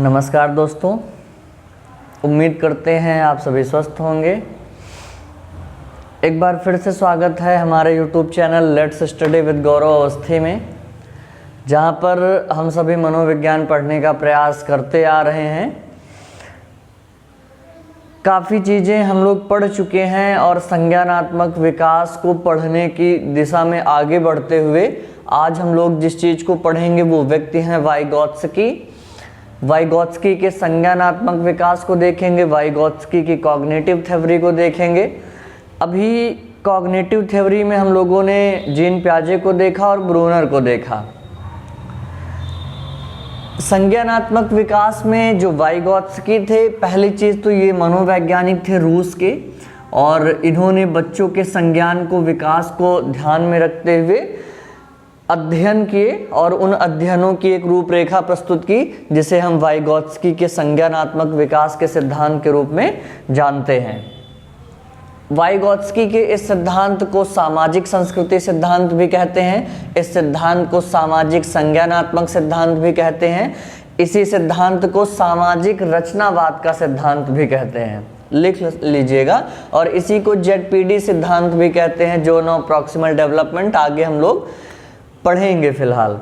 नमस्कार दोस्तों, उम्मीद करते हैं आप सभी स्वस्थ होंगे। एक बार फिर से स्वागत है हमारे YouTube channel let's study with Gaurav Awasthi में, जहां पर हम सभी मनोविज्ञान पढ़ने का प्रयास करते आ रहे हैं। काफ़ी चीज़ें हम लोग पढ़ चुके हैं और संज्ञानात्मक विकास को पढ़ने की दिशा में आगे बढ़ते हुए आज हम लोग जिस चीज़ को पढ़ेंगे वो व्यक्ति हैं वाइगोत्स्की के संज्ञानात्मक विकास को देखेंगे, वाइगोत्स्की की कॉग्निटिव थ्योरी को देखेंगे। अभी कॉग्निटिव थ्योरी में हम लोगों ने जीन पियाजे को देखा और ब्रूनर को देखा। संज्ञानात्मक विकास में जो वाइगोत्स्की थे, पहली चीज़ तो ये मनोवैज्ञानिक थे रूस के, और इन्होंने बच्चों के संज्ञान को, विकास को ध्यान में रखते हुए अध्ययन किए और उन अध्ययनों की एक रूपरेखा प्रस्तुत की, जिसे हम वाइगोत्स्की के संज्ञानात्मक विकास के सिद्धांत के रूप में जानते हैं। वाइगोत्स्की के इस सिद्धांत को सामाजिक संस्कृति सिद्धांत भी कहते हैं। इस सिद्धांत को सामाजिक संज्ञानात्मक सिद्धांत भी कहते हैं। इसी सिद्धांत को सामाजिक रचनावाद का सिद्धांत भी कहते हैं, लिख लीजिएगा। और इसी को ZPD सिद्धांत भी कहते हैं, जोन ऑफ प्रॉक्सिमल डेवलपमेंट। आगे हम लोग पढ़ेंगे फिलहाल।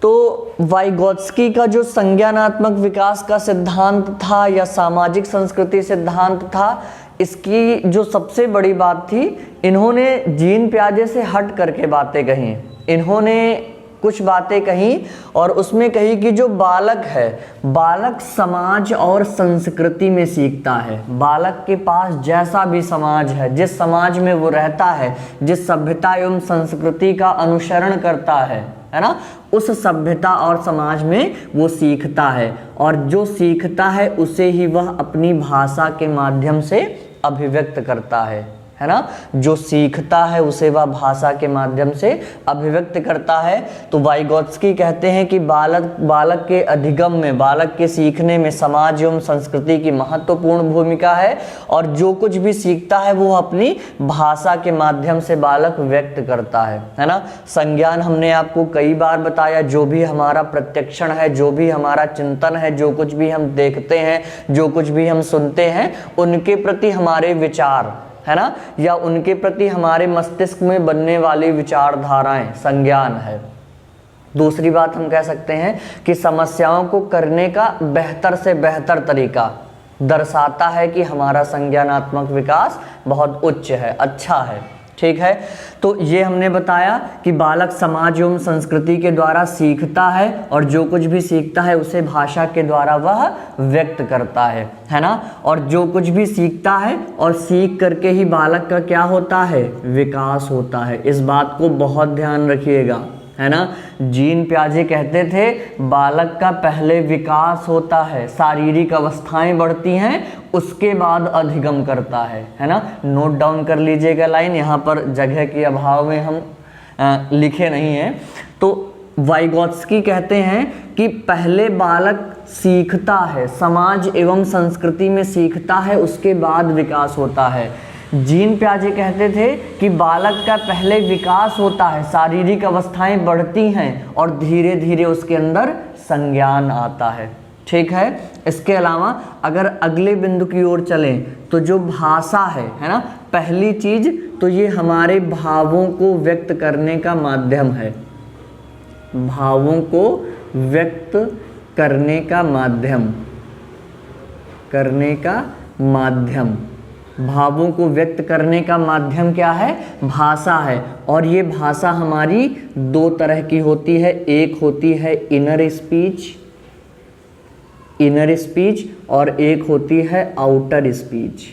तो वाइगोत्स्की का जो संज्ञानात्मक विकास का सिद्धांत था या सामाजिक संस्कृति सिद्धांत था, इसकी जो सबसे बड़ी बात थी, इन्होंने जीन पियाजे से हट करके बातें कही। इन्होंने कुछ बातें कही और उसमें कही कि जो बालक है, बालक समाज और संस्कृति में सीखता है। बालक के पास जैसा भी समाज है, जिस समाज में वो रहता है, जिस सभ्यता एवं संस्कृति का अनुसरण करता है ना, उस सभ्यता और समाज में वो सीखता है। और जो सीखता है उसे ही वह अपनी भाषा के माध्यम से अभिव्यक्त करता है ना। जो सीखता है उसे वह भाषा के माध्यम से अभिव्यक्त करता है। तो वाइगोत्स्की कहते हैं कि बालक के अधिगम में, बालक के सीखने में समाज एवं संस्कृति की महत्वपूर्ण भूमिका है, और जो कुछ भी सीखता है वो अपनी भाषा के माध्यम से बालक व्यक्त करता है ना। संज्ञान हमने आपको कई बार बताया, जो भी हमारा प्रत्यक्षण है, जो भी हमारा चिंतन है, जो कुछ भी हम देखते हैं, जो कुछ भी हम सुनते हैं, उनके प्रति हमारे विचार है ना, या उनके प्रति हमारे मस्तिष्क में बनने वाली विचारधाराएं संज्ञान है। दूसरी बात हम कह सकते हैं कि समस्याओं को करने का बेहतर से बेहतर तरीका दर्शाता है कि हमारा संज्ञानात्मक विकास बहुत उच्च है, अच्छा है। ठीक है, तो ये हमने बताया कि बालक समाज एवं संस्कृति के द्वारा सीखता है, और जो कुछ भी सीखता है उसे भाषा के द्वारा वह व्यक्त करता है ना। और जो कुछ भी सीखता है और सीख करके ही बालक का क्या होता है, विकास होता है। इस बात को बहुत ध्यान रखिएगा, है ना। जीन पियाजे कहते थे बालक का पहले विकास होता है, शारीरिक अवस्थाएं बढ़ती हैं, उसके बाद अधिगम करता है ना। नोट डाउन कर लीजिएगा लाइन, यहाँ पर जगह के अभाव में हम लिखे नहीं हैं। तो वाइगोत्स्की कहते हैं कि पहले बालक सीखता है, समाज एवं संस्कृति में सीखता है, उसके बाद विकास होता है। जीन पियाजे कहते थे कि बालक का पहले विकास होता है, शारीरिक अवस्थाएं बढ़ती हैं, और धीरे धीरे उसके अंदर संज्ञान आता है। ठीक है, इसके अलावा अगर अगले बिंदु की ओर चलें तो जो भाषा है ना, पहली चीज तो ये हमारे भावों को व्यक्त करने का माध्यम है। भावों को व्यक्त करने का माध्यम, भावों को व्यक्त करने का माध्यम क्या है, भाषा है। और ये भाषा हमारी दो तरह की होती है, एक होती है इनर स्पीच और एक होती है आउटर स्पीच।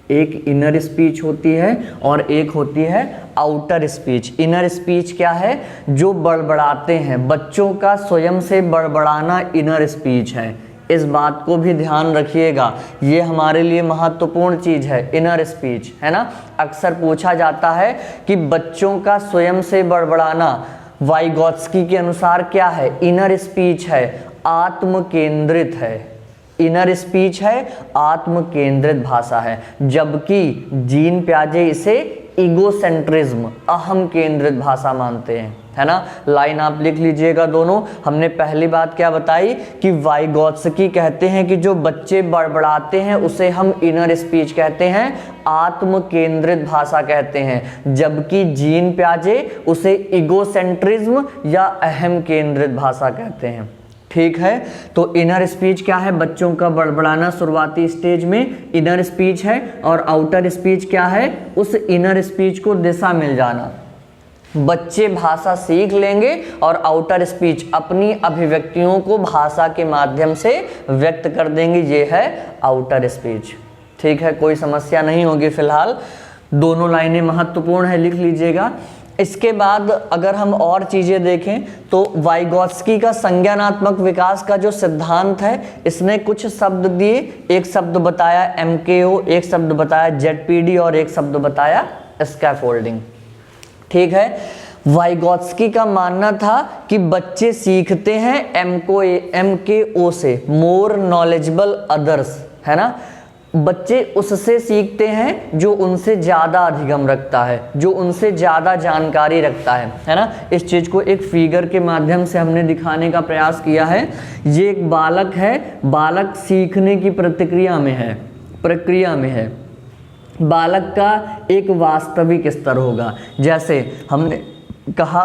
एक इनर स्पीच होती है और एक होती है आउटर स्पीच। इनर स्पीच क्या है, जो बड़बड़ाते हैं, बच्चों का स्वयं से बड़बड़ाना इनर स्पीच है। इस बात को भी ध्यान रखिएगा, ये हमारे लिए महत्वपूर्ण चीज है, इनर स्पीच, है ना। अक्सर पूछा जाता है कि बच्चों का स्वयं से बड़बड़ाना वाइगोत्स्की के अनुसार क्या है, इनर स्पीच है, आत्म केंद्रित है। इनर स्पीच है, आत्म केंद्रित भाषा है, जबकि जीन पियाजे इसे ईगोसेंट्रिज्म, अहम केंद्रित भाषा मानते हैं। है ना। लाइन आप लिख लीजिएगा दोनों। हमने पहली बात क्या बताई कि वाइगोत्स्की कहते हैं कि जो बच्चे बड़बड़ाते हैं उसे हम इनर स्पीच कहते हैं, आत्म केंद्रित भाषा कहते हैं, जबकि जीन प्याजे उसे इगोसेंट्रिज्म या अहम केंद्रित भाषा कहते हैं। ठीक है, तो इनर स्पीच क्या है? बच्चों का बड़बड़ाना शुरुआती स्टेज में इनर स्पीच है, और आउटर स्पीच क्या है? उस इनर स्पीच को दिशा मिल जाना। बच्चे भाषा सीख लेंगे और आउटर स्पीच अपनी अभिव्यक्तियों को भाषा के माध्यम से व्यक्त कर देंगे, ये है आउटर स्पीच। ठीक है, कोई समस्या नहीं होगी फिलहाल। दोनों लाइनें महत्वपूर्ण है, लिख लीजिएगा। इसके बाद अगर हम और चीजें देखें तो वाइगोत्स्की का संज्ञानात्मक विकास का जो सिद्धांत है, इसने कुछ शब्द दिए। एक शब्द बताया MKO, एक शब्द बताया ZPD और एक शब्द बताया स्कैफोल्डिंग। ठीक है, वाइगोत्स्की का मानना था कि बच्चे सीखते हैं MKO से, मोर नॉलेजेबल अदर्स, है ना। बच्चे उससे सीखते हैं जो उनसे ज़्यादा अधिगम रखता है, जो उनसे ज़्यादा जानकारी रखता है ना। इस चीज़ को एक फिगर के माध्यम से हमने दिखाने का प्रयास किया है। ये एक बालक है, बालक सीखने की प्रक्रिया में है। बालक का एक वास्तविक स्तर होगा। जैसे हमने कहा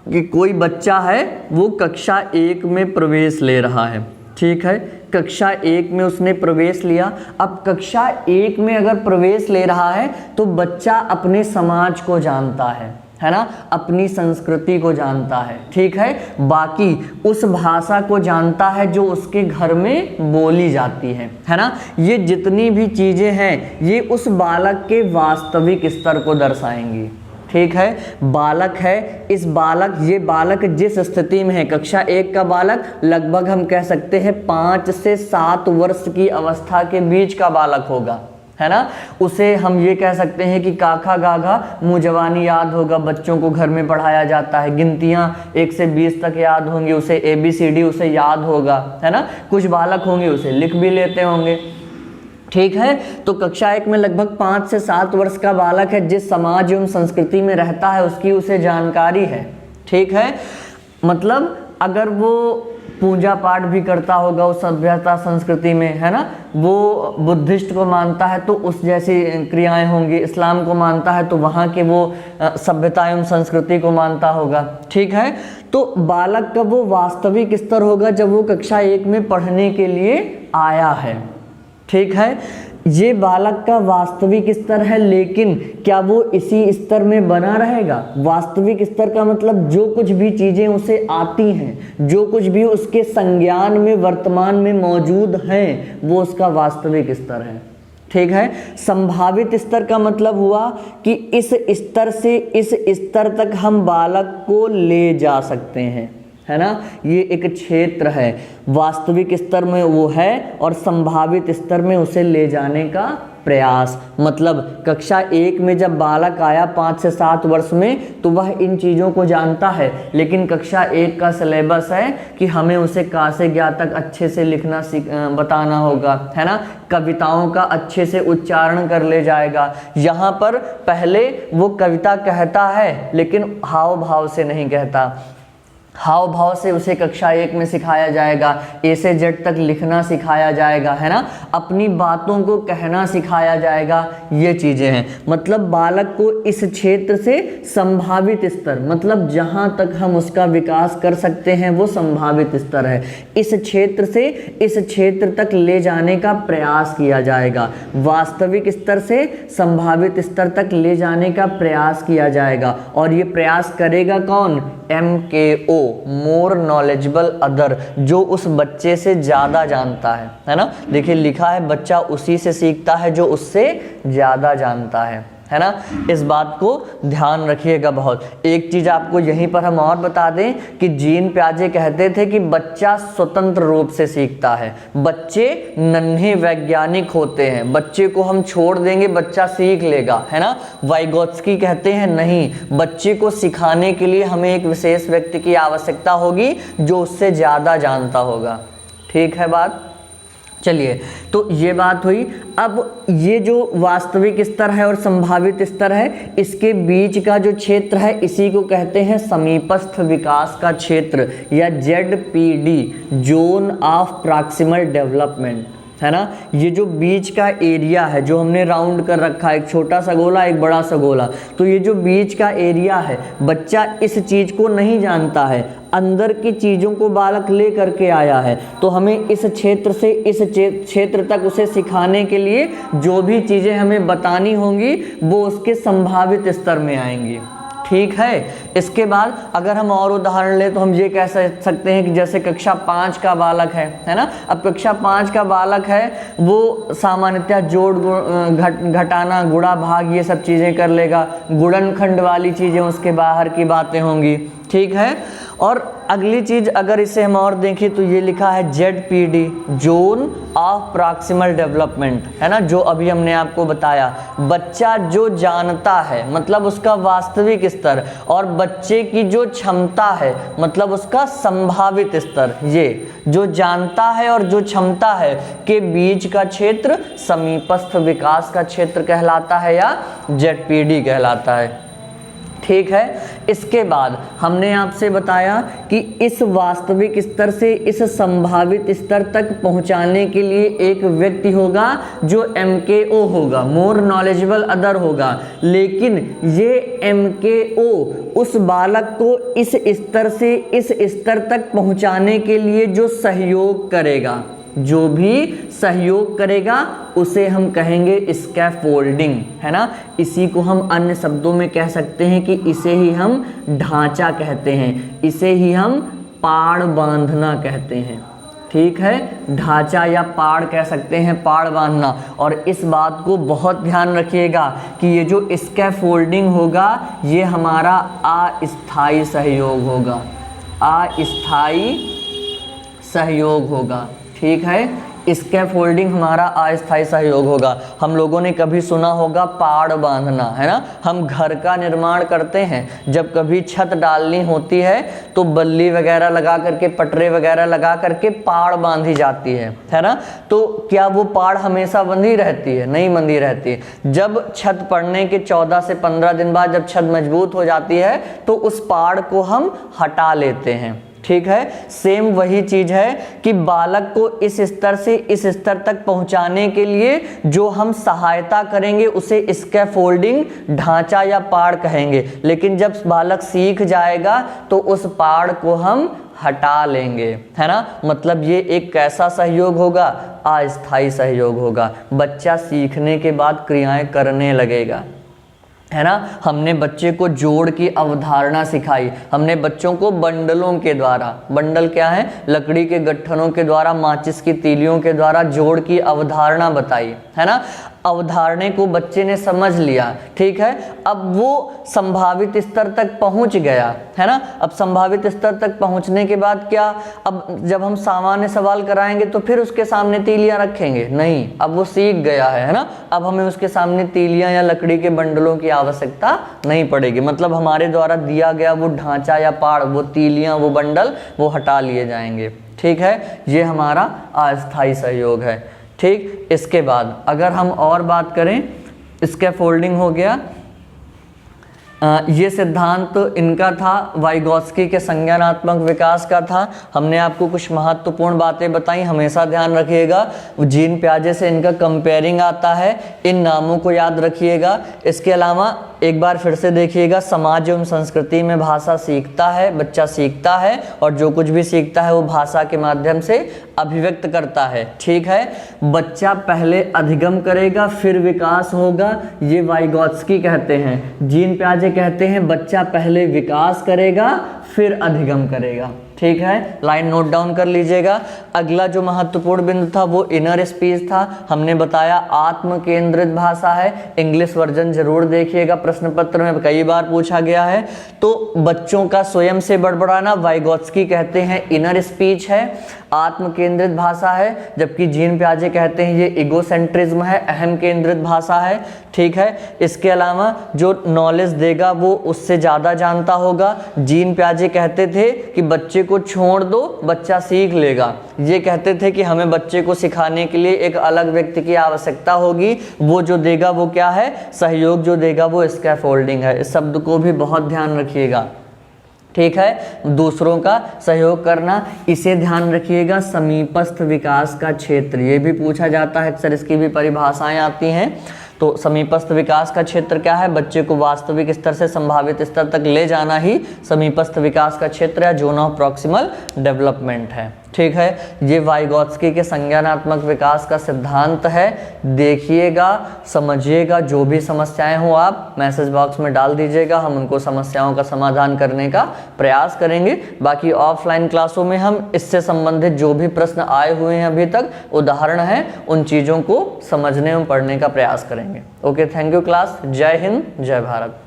कि कोई बच्चा है, वो कक्षा 1 में प्रवेश ले रहा है। ठीक है, कक्षा 1 में उसने प्रवेश लिया। अब कक्षा 1 में अगर प्रवेश ले रहा है तो बच्चा अपने समाज को जानता है ना, अपनी संस्कृति को जानता है। ठीक है, बाकी उस भाषा को जानता है जो उसके घर में बोली जाती है ना। ये जितनी भी चीजें हैं ये उस बालक के वास्तविक स्तर को दर्शाएंगी। ठीक है, बालक है, ये बालक जिस स्थिति में है, कक्षा 1 का बालक लगभग हम कह सकते हैं 5 से 7 वर्ष की अवस्था के बीच का बालक होगा, है ना। उसे हम ये कह सकते हैं कि काखा गाघा मुजवानी याद होगा, बच्चों को घर में पढ़ाया जाता है। गिनतियां 1 से 20 तक याद होंगी उसे, ABCD उसे याद होगा, है ना। कुछ बालक होंगे उसे लिख भी लेते होंगे। ठीक है, तो कक्षा 1 में लगभग 5 से 7 वर्ष का बालक है, जिस समाज एवं संस्कृति में रहता है उसकी उसे जानकारी है। ठीक है, मतलब अगर वो पूजा पाठ भी करता होगा उस सभ्यता संस्कृति में, है ना, वो बुद्धिस्ट को मानता है तो उस जैसी क्रियाएं होंगी, इस्लाम को मानता है तो वहाँ के वो सभ्यता एवं संस्कृति को मानता होगा। ठीक है, तो बालक का वो वास्तविक स्तर होगा जब वो कक्षा 1 में पढ़ने के लिए आया है। ठीक है, ये बालक का वास्तविक स्तर है, लेकिन क्या वो इसी स्तर में बना रहेगा? वास्तविक स्तर का मतलब जो कुछ भी चीजें उसे आती हैं, जो कुछ भी उसके संज्ञान में वर्तमान में मौजूद हैं, वो उसका वास्तविक स्तर है। ठीक है, संभावित स्तर का मतलब हुआ कि इस स्तर से इस स्तर तक हम बालक को ले जा सकते हैं, है ना। ये एक क्षेत्र है, वास्तविक स्तर में वो है और संभावित स्तर में उसे ले जाने का प्रयास। मतलब कक्षा 1 में जब बालक आया 5 से 7 वर्ष में तो वह इन चीज़ों को जानता है, लेकिन कक्षा 1 का सिलेबस है कि हमें उसे का से ज्ञा तक अच्छे से लिखना बताना होगा, है ना। कविताओं का अच्छे से उच्चारण कर ले जाएगा। यहाँ पर पहले वो कविता कहता है लेकिन हाव भाव से नहीं कहता, हाव भाव से उसे कक्षा 1 में सिखाया जाएगा। A से Z तक लिखना सिखाया जाएगा, है ना। अपनी बातों को कहना सिखाया जाएगा। ये चीज़ें हैं, मतलब बालक को इस क्षेत्र से संभावित स्तर, मतलब जहाँ तक हम उसका विकास कर सकते हैं वो संभावित स्तर है, इस क्षेत्र से इस क्षेत्र तक ले जाने का प्रयास किया जाएगा। वास्तविक स्तर से संभावित स्तर तक ले जाने का प्रयास किया जाएगा। और ये प्रयास करेगा कौन? MKO, मोर नॉलेजेबल अदर, जो उस बच्चे से ज़्यादा जानता है ना। देखिए लिखा है बच्चा उसी से सीखता है जो उससे ज़्यादा जानता है ना। इस बात को ध्यान रखिएगा बहुत। एक चीज़ आपको यहीं पर हम और बता दें कि जीन प्याजे कहते थे कि बच्चा स्वतंत्र रूप से सीखता है, बच्चे नन्हे वैज्ञानिक होते हैं, बच्चे को हम छोड़ देंगे बच्चा सीख लेगा, है ना। वाइगोत्स्की कहते हैं नहीं, बच्चे को सिखाने के लिए हमें एक विशेष व्यक्ति की आवश्यकता होगी जो उससे ज़्यादा जानता होगा। ठीक है बात। चलिए, तो ये बात हुई। अब ये जो वास्तविक स्तर है और संभावित स्तर है, इसके बीच का जो क्षेत्र है इसी को कहते हैं समीपस्थ विकास का क्षेत्र या ZPD, zone of proximal development, है ना। ये जो बीच का एरिया है जो हमने राउंड कर रखा है, एक छोटा सा गोला एक बड़ा सा गोला, तो ये जो बीच का एरिया है, बच्चा इस चीज को नहीं जानता है, अंदर की चीजों को बालक ले करके आया है, तो हमें इस क्षेत्र से इस क्षेत्र तक उसे सिखाने के लिए जो भी चीजें हमें बतानी होंगी वो उसके संभावित स्तर में आएंगी। ठीक है। इसके बाद अगर हम और उदाहरण लें तो हम ये कह सकते हैं कि जैसे कक्षा 5 का बालक है ना। अब कक्षा 5 का बालक है, वो सामान्यतः जोड़ घटाना गुणा भाग ये सब चीज़ें कर लेगा, गुणनखंड वाली चीज़ें उसके बाहर की बातें होंगी। ठीक है। और अगली चीज अगर इसे हम और देखें तो ये लिखा है ZPD, zone of proximal development, है ना, जो अभी हमने आपको बताया। बच्चा जो जानता है मतलब उसका वास्तविक स्तर, और बच्चे की जो क्षमता है मतलब उसका संभावित स्तर, ये जो जानता है और जो क्षमता है के बीच का क्षेत्र समीपस्थ विकास का क्षेत्र कहलाता है या ZPD कहलाता है। ठीक है। इसके बाद हमने आपसे बताया कि इस वास्तविक स्तर से इस संभावित स्तर तक पहुंचाने के लिए एक व्यक्ति होगा जो MKO होगा, मोर नॉलेजेबल अदर होगा, लेकिन ये MKO उस बालक को इस स्तर से इस स्तर तक पहुंचाने के लिए जो सहयोग करेगा, जो भी सहयोग करेगा उसे हम कहेंगे स्कैफोल्डिंग, है ना। इसी को हम अन्य शब्दों में कह सकते हैं कि इसे ही हम ढांचा कहते हैं, इसे ही हम पाड़ बांधना कहते हैं। ठीक है, ढांचा या पाड़ कह सकते हैं, पाड़ बांधना। और इस बात को बहुत ध्यान रखिएगा कि ये जो स्कैफोल्डिंग होगा ये हमारा अस्थायी सहयोग होगा, अस्थायी सहयोग होगा। ठीक है, स्कैफोल्डिंग हमारा अस्थायी सहयोग होगा। हम लोगों ने कभी सुना होगा पाड़ बांधना, है ना। हम घर का निर्माण करते हैं, जब कभी छत डालनी होती है तो बल्ली वगैरह लगा करके, पटरे वगैरह लगा करके पाड़ बांधी जाती है ना। तो क्या वो पाड़ हमेशा बंधी रहती है? नहीं बंधी रहती है। जब छत पड़ने के 14 से 15 दिन बाद जब छत मजबूत हो जाती है तो उस पाड़ को हम हटा लेते हैं। ठीक है, सेम वही चीज है कि बालक को इस स्तर से इस स्तर तक पहुंचाने के लिए जो हम सहायता करेंगे उसे स्कैफोल्डिंग, ढांचा या पाड़ कहेंगे। लेकिन जब बालक सीख जाएगा तो उस पाड़ को हम हटा लेंगे, है ना। मतलब ये एक कैसा सहयोग होगा? अस्थायी सहयोग होगा। बच्चा सीखने के बाद क्रियाएं करने लगेगा, है ना। हमने बच्चे को जोड़ की अवधारणा सिखाई, हमने बच्चों को बंडलों के द्वारा, बंडल क्या है? लकड़ी के गट्ठनों के द्वारा, माचिस की तीलियों के द्वारा जोड़ की अवधारणा बताई, है ना। अवधारणा को बच्चे ने समझ लिया। ठीक है, अब वो संभावित स्तर तक पहुंच गया, है ना। अब संभावित स्तर तक पहुंचने के बाद क्या? अब जब हम सामान्य सवाल कराएंगे तो फिर उसके सामने तीलियां रखेंगे? नहीं, अब वो सीख गया है ना। अब हमें उसके सामने तीलियां या लकड़ी के बंडलों की आवश्यकता नहीं पड़ेगी। मतलब हमारे द्वारा दिया गया वो ढांचा या पाड़, वो तीलियां, वो बंडल, वो हटा लिए जाएंगे। ठीक है, ये हमारा अस्थायी सहयोग है। ठीक, इसके बाद अगर हम और बात करें, स्कैफोल्डिंग हो गया, ये सिद्धांत इनका था, वाइगोत्स्की के संज्ञानात्मक विकास का था। हमने आपको कुछ महत्वपूर्ण बातें बताई, हमेशा ध्यान रखिएगा। जीन पियाजे से इनका कंपेयरिंग आता है, इन नामों को याद रखिएगा। इसके अलावा एक बार फिर से देखिएगा, समाज एवं संस्कृति में भाषा सीखता है, बच्चा सीखता है और जो कुछ भी सीखता है वो भाषा के माध्यम से अभिव्यक्त करता है। ठीक है, बच्चा पहले अधिगम करेगा फिर विकास होगा, ये वाइगोत्स्की कहते हैं। जीन पियाजे कहते हैं बच्चा पहले विकास करेगा फिर अधिगम करेगा। ठीक है, लाइन नोट डाउन कर लीजिएगा। अगला जो महत्वपूर्ण बिंदु था वो इनर स्पीच था। हमने बताया आत्म केंद्रित भाषा है। इंग्लिश वर्जन जरूर देखिएगा, प्रश्न पत्र में कई बार पूछा गया है। तो बच्चों का स्वयं से बड़बड़ाना वाइगोत्स्की कहते हैं इनर स्पीच है, आत्म केंद्रित भाषा है, जबकि जीन पियाजे कहते हैं ये इगोसेंट्रिज्म है, अहम केंद्रित भाषा है। ठीक है, इसके अलावा जो नॉलेज देगा वो उससे ज़्यादा जानता होगा। जीन पियाजे कहते थे कि बच्चे को छोड़ दो, बच्चा सीख लेगा। ये कहते थे कि हमें बच्चे को सिखाने के लिए एक अलग व्यक्ति की आवश्यकता होगी, वो जो देगा वो क्या है, सहयोग जो देगा वो स्कैफोल्डिंग है। इस शब्द को भी बहुत ध्यान रखिएगा, ठीक है। दूसरों का सहयोग करना, इसे ध्यान रखिएगा। समीपस्थ विकास का क्षेत्र, ये भी पूछा जाता है अक्सर, इसकी भी परिभाषाएं आती हैं। तो समीपस्थ विकास का क्षेत्र क्या है, बच्चे को वास्तविक स्तर से संभावित स्तर तक ले जाना ही समीपस्थ विकास का क्षेत्र है, जोन ऑफ प्रॉक्सिमल डेवलपमेंट है, ठीक है। ये वाइगोत्स्की के संज्ञानात्मक विकास का सिद्धांत है। देखिएगा, समझिएगा, जो भी समस्याएं हो आप मैसेज बॉक्स में डाल दीजिएगा, हम उनको समस्याओं का समाधान करने का प्रयास करेंगे। बाकी ऑफलाइन क्लासों में हम इससे संबंधित जो भी प्रश्न आए हुए हैं अभी तक, उदाहरण है, उन चीज़ों को समझने एवं पढ़ने का प्रयास करेंगे। Okay, thank you class. जय हिंद, जय भारत।